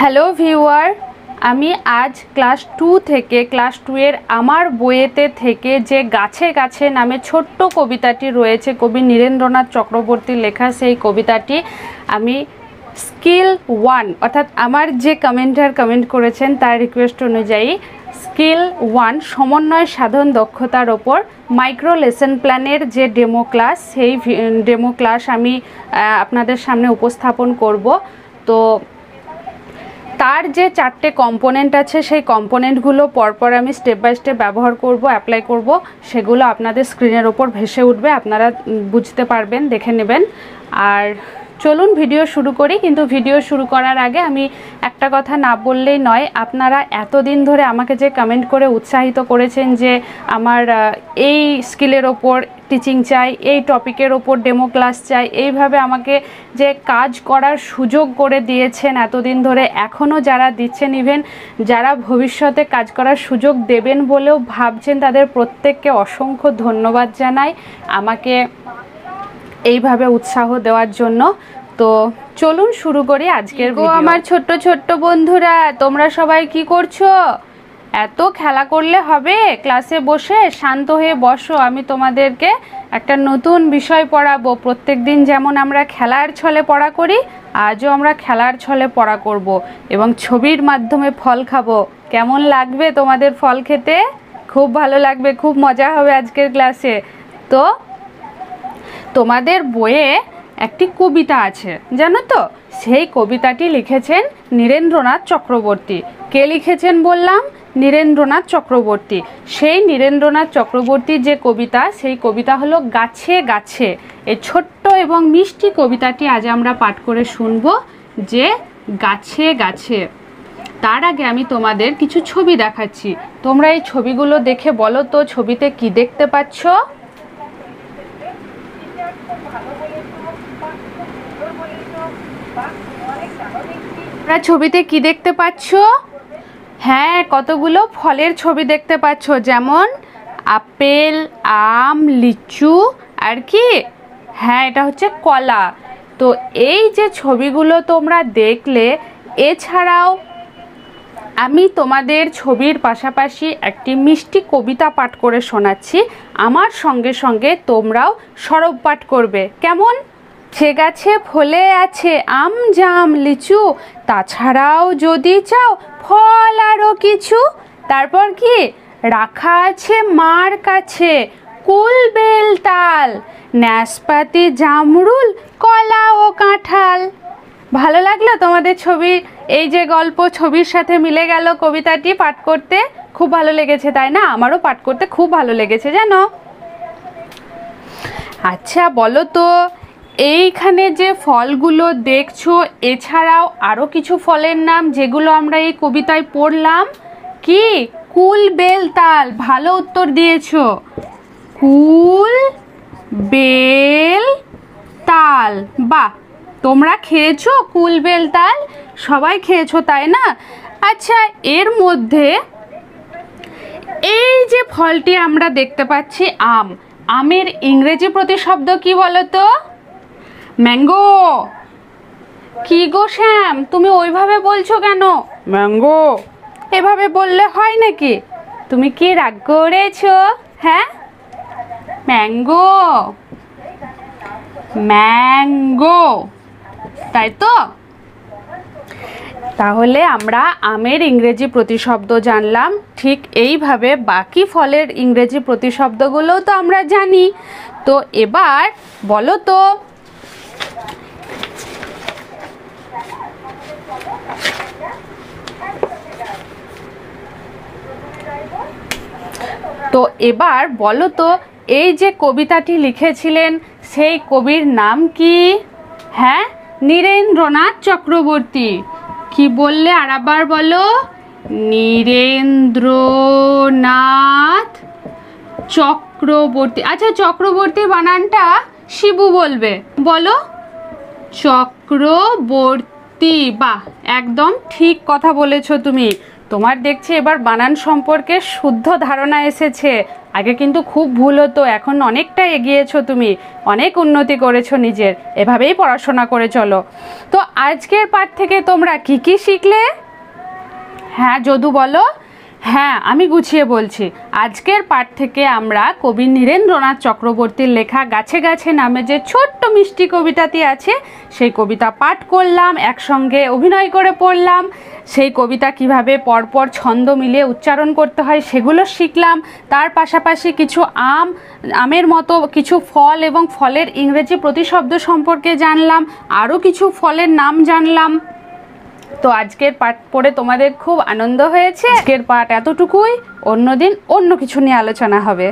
Hello viewer, আমি আজ class 2 থেকে ক্লাস 2 এর আমার বইয়েতে থেকে যে গাছে গাছে নামে ছোট্ট কবিতাটি রয়েছে কবি নীরেন্দ্রনাথ চক্রবর্তীর লেখা, সেই কবিতাটি আমি স্কিল 1 অর্থাৎ আমার যে কমেন্ট করেছেন তার রিকোয়েস্ট অনুযায়ী স্কিল 1 সমন্বয় সাধন দক্ষতার ওপর মাইক্রো লেসন প্ল্যানের যে ডেমো ক্লাস, সেই ডেমো ক্লাস আমি আপনাদের সামনে উপস্থাপন করব। তো তার যে 4টে কম্পোনেন্ট আছে সেই কম্পোনেন্টগুলো পরপর আমি স্টেপ বাই স্টেপ ব্যবহার করব, অ্যাপ্লাই করব, সেগুলো আপনাদের স্ক্রিনের ওপর ভেসে উঠবে, আপনারা বুঝতে পারবেন, দেখে নেবেন। আর চলুন ভিডিও শুরু করি। কিন্তু ভিডিও শুরু করার আগে আমি একটা কথা না বললেই নয়, আপনারা এতদিন ধরে আমাকে যে কমেন্ট করে উৎসাহিত করেছেন যে আমার এই স্কিলের ওপর টিচিং চাই, এই টপিকের ওপর ডেমো ক্লাস চাই, এইভাবে আমাকে যে কাজ করার সুযোগ করে দিয়েছেন এতদিন ধরে, এখনও যারা দিচ্ছেন, ইভেন যারা ভবিষ্যতে কাজ করার সুযোগ দেবেন বলেও ভাবছেন, তাদের প্রত্যেককে অসংখ্য ধন্যবাদ জানাই আমাকে এইভাবে উৎসাহ দেওয়ার জন্য। তো চলুন শুরু করি আজকের ভিডিও। আমার ছোট্ট ছোট্ট বন্ধুরা, তোমরা সবাই কি করছো? এত খেলা করলে হবে? ক্লাসে বসে শান্ত হয়ে বসো, আমি তোমাদেরকে একটা নতুন বিষয় পড়াবো। প্রত্যেক দিন যেমন আমরা খেলার ছলে পড়া করি, আজও আমরা খেলার ছলে পড়া করব এবং ছবির মাধ্যমে ফল খাবো। কেমন লাগবে তোমাদের ফল খেতে? খুব ভালো লাগবে, খুব মজা হবে আজকের ক্লাসে। তো তোমাদের বইয়ে একটি কবিতা আছে, জানো তো? সেই কবিতাটি লিখেছেন নীরেন্দ্রনাথ চক্রবর্তী। কে লিখেছেন বললাম? নীরেন্দ্রনাথ চক্রবর্তী। সেই নীরেন্দ্রনাথ চক্রবর্তীর যে কবিতা, সেই কবিতা হলো গাছে গাছে। এই ছোট্ট এবং মিষ্টি কবিতাটি আজ আমরা পাঠ করে শুনব, যে গাছে গাছে। তার আগে আমি তোমাদের কিছু ছবি দেখাচ্ছি, তোমরা এই ছবিগুলো দেখে বলো তো ছবিতে কি দেখতে পাচ্ছ? ছবিতে কি দেখতে পাচ্ছ? হ্যাঁ, কতগুলো ফলের ছবি দেখতে পাচ্ছ, যেমন আপেল, আম, লিচু, আর কি? হ্যাঁ, এটা হচ্ছে কলা। তো এই যে ছবিগুলো তোমরা দেখলে, এছাড়াও আমি তোমাদের ছবির পাশাপাশি একটি মিষ্টি কবিতা পাঠ করে শোনাচ্ছি। আমার সঙ্গে সঙ্গে তোমরাও সরব পাঠ করবে, কেমন? সে গাছে ফলে আছে আম, জাম, লিচু, তাছাড়াও যদি চাও ফল আরও কিছু। তারপর কি? রাখা আছে মার কাছে কুল, বেল, তাল, নাশপাতি, জামরুল, কলা ও কাঁঠাল। ভালো লাগলো তোমাদের ছবি, এই যে গল্প ছবির সাথে মিলে গেল কবিতাটি পাঠ করতে? খুব ভালো লেগেছে, তাই না? আমারও পাঠ করতে খুব ভালো লেগেছে, জানো। আচ্ছা বলো তো, এইখানে যে ফলগুলো দেখছো, এছাড়াও আরও কিছু ফলের নাম যেগুলো আমরা এই কবিতায় পড়লাম, কি? কুল, বেল, তাল। ভালো উত্তর দিয়েছো, কুল, বেল, তাল। বাহ, তোমরা খেয়েছো কুল, বেল, তাল? সবাই খেয়েছো, তাই না? আচ্ছা, এর মধ্যে এই যে ফলটি আমরা দেখতে পাচ্ছি আম, আমের ইংরেজি প্রতিশব্দ কি বলো তো? ম্যাঙ্গো। কি গো শ্যাম, তুমি ওইভাবে বলছো কেন? ম্যাঙ্গো। এভাবে বললে হয় নাকি? তুমি কি রাগ করেছো? হ্যাঁ, ম্যাঙ্গো, ম্যাঙ্গো, তাই তো? তাহলে আমরা আমের ইংরেজি প্রতিশব্দ জানলাম, ঠিক এইভাবে বাকি ফলের ইংরেজি প্রতিশব্দগুলোও তো আমরা জানি। তো এবার বলো তো, এই যে কবিতাটি লিখেছিলেন সেই কবির নাম কি? হ্যাঁ, নীরেন্দ্রনাথ চক্রবর্তী। কি বললে? আরেকবার বলো। নীরেন্দ্রনাথ চক্রবর্তী। আচ্ছা, চক্রবর্তী বানানটা শিবু বলবে, বলো। চক্রবর্তী। বাহ, একদম ঠিক কথা বলেছো তুমি। তোমার দেখছি এবার বানান সম্পর্কে শুদ্ধ ধারণা এসেছে। আগে কিন্তু খুব ভুল হতো, এখন অনেকটা এগিয়েছো, তুমি অনেক উন্নতি করেছো নিজের। এভাবেই পড়াশোনা করে চলো। তো আজকের পাঠ থেকে তোমরা কি কি শিখলে? হ্যাঁ যদু বলো। হ্যাঁ আমি গুছিয়ে বলছি। আজকের পাঠ থেকে আমরা কবি নীরেন্দ্রনাথ চক্রবর্তীর লেখা গাছে গাছে নামে যে ছোট্ট মিষ্টি কবিতাটি আছে সেই কবিতা পাঠ করলাম, একসঙ্গে অভিনয় করে পড়লাম। সেই কবিতা কিভাবে পরপর ছন্দ মিলিয়ে উচ্চারণ করতে হয় সেগুলো শিখলাম। তার পাশাপাশি কিছু আমের মতো কিছু ফল এবং ফলের ইংরেজি প্রতিশব্দ সম্পর্কে জানলাম, আরও কিছু ফলের নাম জানলাম। তো আজকের পাঠ পড়ে তোমাদের খুব আনন্দ হয়েছে। আজকের পাঠ এতটুকুই, অন্যদিন অন্য কিছু নিয়ে আলোচনা হবে।